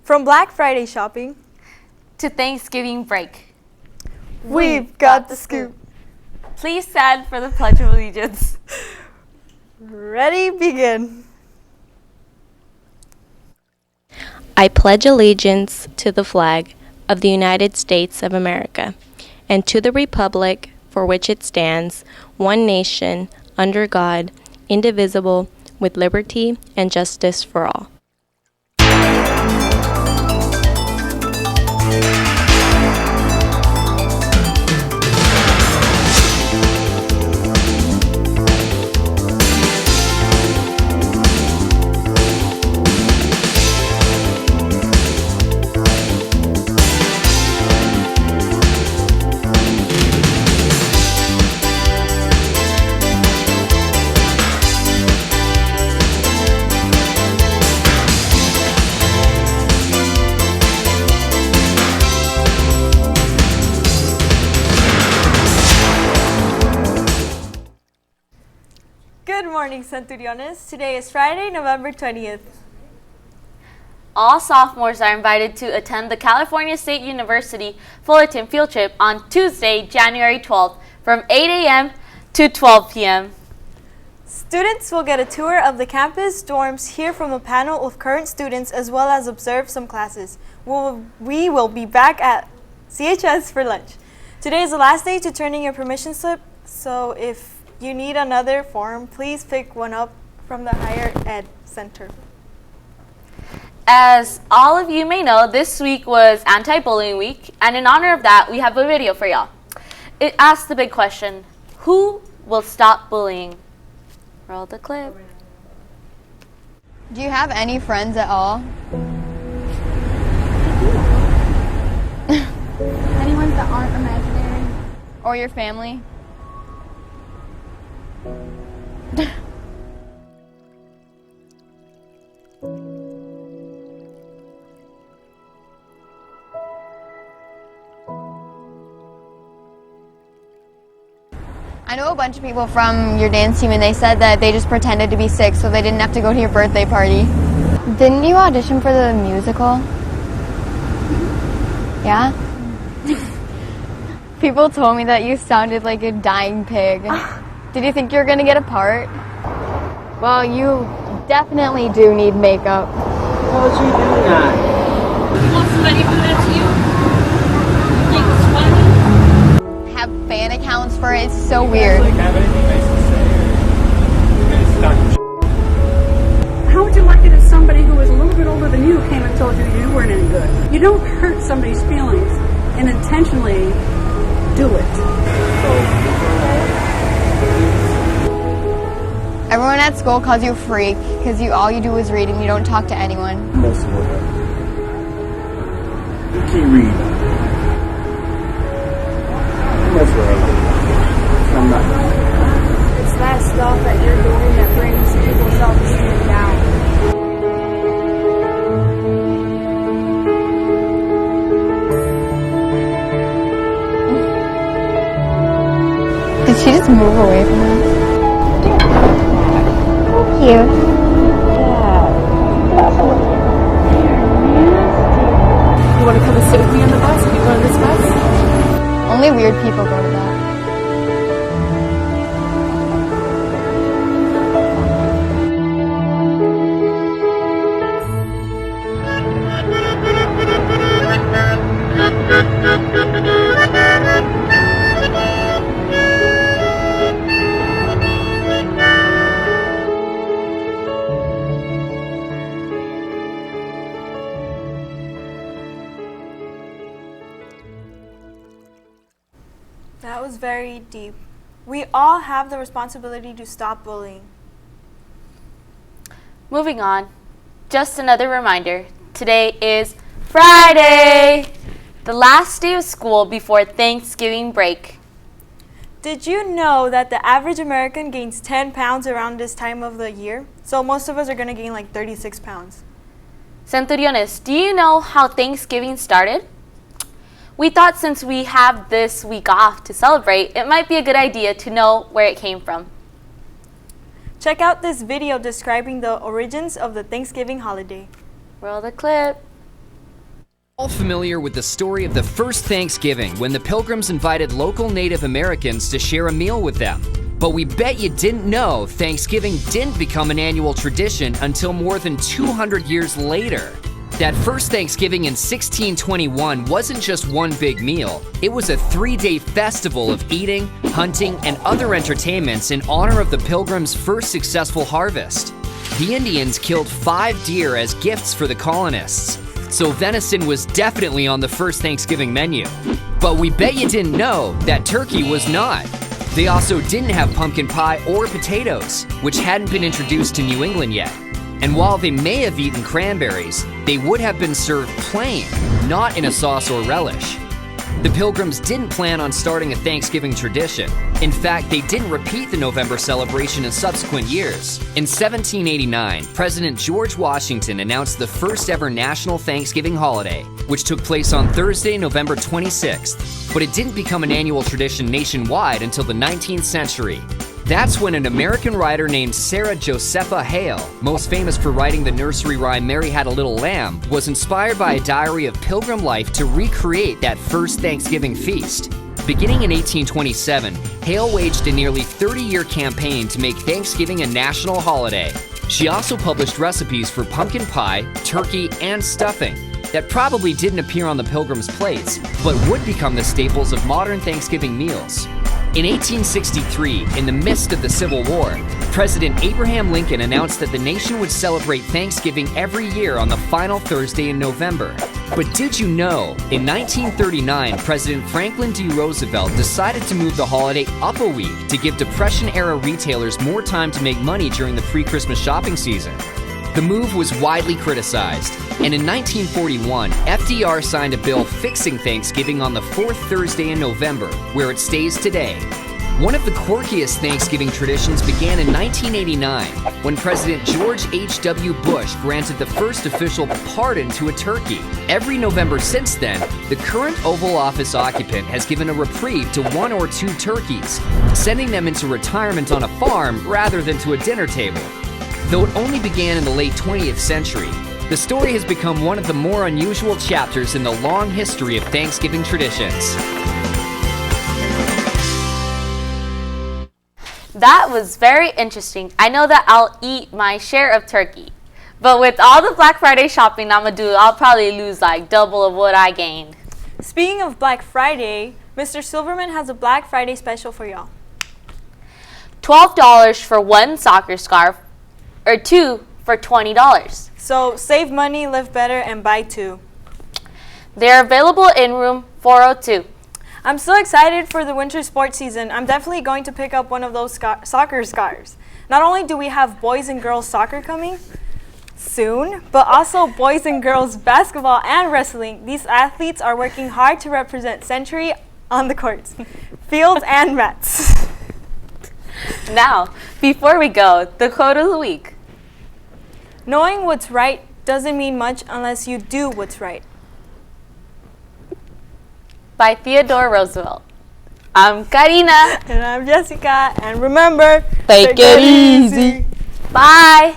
From Black Friday shopping to Thanksgiving break, we've got the scoop. Please stand for the Pledge of Allegiance. Ready, begin. I pledge allegiance to the flag of the United States of America and to the republic for which it stands, one nation, under God, indivisible, with liberty and justice for all. Good morning, Centuriones. Today is Friday, November 20th. All sophomores are invited to attend the California State University Fullerton field trip on Tuesday, January 12th from 8 a.m. to 12 p.m. Students will get a tour of the campus, dorms, hear from a panel of current students, as well as observe some classes. We will be back at CHS for lunch. Today is the last day to turn in your permission slip, so if you need another form, please pick one up from the Higher Ed Center. As all of you may know, this week was Anti-Bullying Week, and in honor of that, we have a video for y'all. It asks the big question, who will stop bullying? Roll the clip. Do you have any friends at all? Any ones that aren't imaginary? Or your family? I know a bunch of people from your dance team, and they said that they just pretended to be sick so they didn't have to go to your birthday party. Didn't you audition for the musical? Yeah? People told me that you sounded like a dying pig. Did you think you were going to get a part? Well, you definitely do need makeup. How is she doing that? You want somebody to do that to you? You think it's funny? Have fan accounts for it. It's so weird. Like, have anything nice to say? Or you guys talking shit? How would you like it if somebody who was a little bit older than you came and told you you weren't any good? You don't hurt somebody's feelings and intentionally do it. Everyone at school calls you a freak because all you do is read and you don't talk to anyone. Most of them. You keep reading. That's where I'm not. It's that stuff that you're doing that brings people's self-esteem down. Did she just move away from us? Cute. You want to come and sit with me on the bus if you go to this bus? Only weird people go to that. That was very deep. We all have the responsibility to stop bullying. Moving on, just another reminder, today is Friday, the last day of school before Thanksgiving break. Did you know that the average American gains 10 pounds around this time of the year? So most of us are going to gain like 36 pounds. Centuriones, do you know how Thanksgiving started? We thought since we have this week off to celebrate, it might be a good idea to know where it came from. Check out this video describing the origins of the Thanksgiving holiday. Roll the clip. All familiar with the story of the first Thanksgiving when the Pilgrims invited local Native Americans to share a meal with them. But we bet you didn't know Thanksgiving didn't become an annual tradition until more than 200 years later. That first Thanksgiving in 1621 wasn't just one big meal. It was a 3-day festival of eating, hunting, and other entertainments in honor of the Pilgrims' first successful harvest. The Indians killed 5 deer as gifts for the colonists, so venison was definitely on the first Thanksgiving menu. But we bet you didn't know that turkey was not. They also didn't have pumpkin pie or potatoes, which hadn't been introduced to New England yet. And while they may have eaten cranberries, they would have been served plain, not in a sauce or relish. The Pilgrims didn't plan on starting a Thanksgiving tradition. In fact, they didn't repeat the November celebration in subsequent years. In 1789, President George Washington announced the first ever national Thanksgiving holiday, which took place on Thursday, November 26th. But it didn't become an annual tradition nationwide until the 19th century. That's when an American writer named Sarah Josepha Hale, most famous for writing the nursery rhyme Mary Had a Little Lamb, was inspired by a diary of pilgrim life to recreate that first Thanksgiving feast. Beginning in 1827, Hale waged a nearly 30-year campaign to make Thanksgiving a national holiday. She also published recipes for pumpkin pie, turkey, and stuffing that probably didn't appear on the Pilgrims' plates, but would become the staples of modern Thanksgiving meals. In 1863, in the midst of the Civil War, President Abraham Lincoln announced that the nation would celebrate Thanksgiving every year on the final Thursday in November. But did you know, in 1939, President Franklin D. Roosevelt decided to move the holiday up a week to give Depression-era retailers more time to make money during the pre-Christmas shopping season. The move was widely criticized, and in 1941, FDR signed a bill fixing Thanksgiving on the fourth Thursday in November, where it stays today. One of the quirkiest Thanksgiving traditions began in 1989, when President George H.W. Bush granted the first official pardon to a turkey. Every November since then, the current Oval Office occupant has given a reprieve to 1 or 2 turkeys, sending them into retirement on a farm rather than to a dinner table. Though it only began in the late 20th century, the story has become one of the more unusual chapters in the long history of Thanksgiving traditions. That was very interesting. I know that I'll eat my share of turkey. But with all the Black Friday shopping I'm gonna do, I'll probably lose like double of what I gained. Speaking of Black Friday, Mr. Silverman has a Black Friday special for y'all. $12 for 1 soccer scarf, or 2 for $20. So save money, live better, and buy 2. They're available in room 402. I'm so excited for the winter sports season. I'm definitely going to pick up one of those soccer scarves. Not only do we have boys and girls soccer coming soon, but also boys and girls basketball and wrestling. These athletes are working hard to represent Century on the courts, fields, and mats. Now, before we go, the quote of the week. Knowing what's right doesn't mean much unless you do what's right. By Theodore Roosevelt. I'm Karina. And I'm Jessica. And remember, take it easy. Bye.